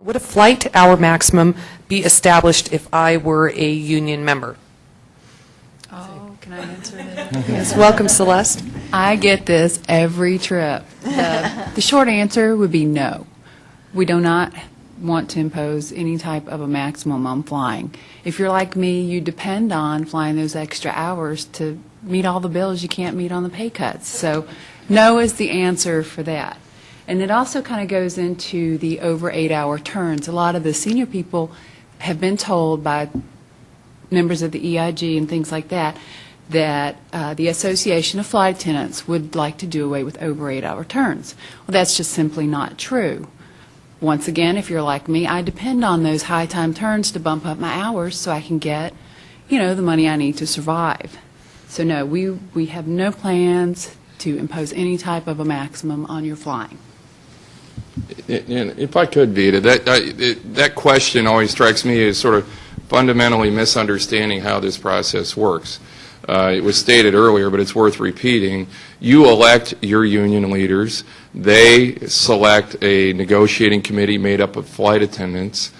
Would a flight hour maximum be established if I were a union member? Oh, can I answer that? Yes, welcome, Celeste. I get this every trip. The short answer would be no. We do not want to impose any type of a maximum on flying. If you're like me, you depend on flying those extra hours to meet all the bills you can't meet on the pay cuts. So no is the answer for that. And it also kind of goes into the over 8-hour turns. A lot of the senior people have been told by members of the EIG and things like that that the Association of Flight Attendants would like to do away with over 8-hour turns. Well, that's just simply not true. Once again, if you're like me, I depend on those high time turns to bump up my hours so I can get, the money I need to survive. So no, we have no plans to impose any type of a maximum on your flying. And if I could, Vita, that question always strikes me as sort of fundamentally misunderstanding how this process works. It was stated earlier, but it's worth repeating. You elect your union leaders. They select a negotiating committee made up of flight attendants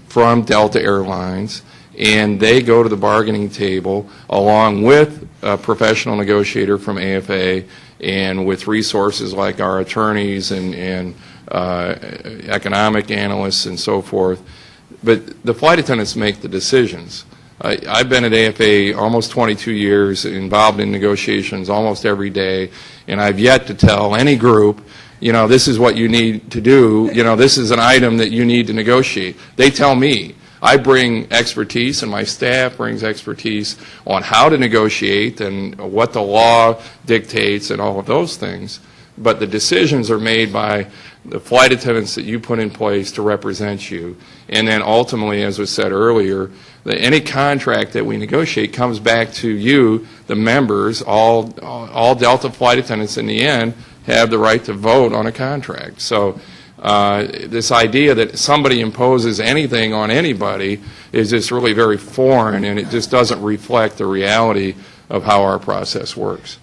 from Delta Airlines, and they go to the bargaining table along with a professional negotiator from AFA and with resources like our attorneys and economic analysts and so forth. But the flight attendants make the decisions. I've been at AFA almost 22 years, involved in negotiations almost every day, and I've yet to tell any group, this is what you need to do, this is an item that you need to negotiate. They tell me. I bring expertise, and my staff brings expertise on how to negotiate and what the law dictates and all of those things. But the decisions are made by the flight attendants that you put in place to represent you. And then ultimately, as was said earlier, that any contract that we negotiate comes back to you, the members, all Delta flight attendants in the end have the right to vote on a contract. So this idea that somebody imposes anything on anybody is just really very foreign, and it just doesn't reflect the reality of how our process works.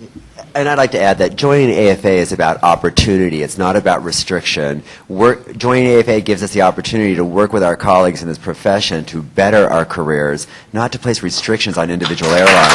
And I'd like to add that joining AFA is about opportunity. It's not about restriction. Joining AFA gives us the opportunity to work with our colleagues in this profession to better our careers, not to place restrictions on individual airlines.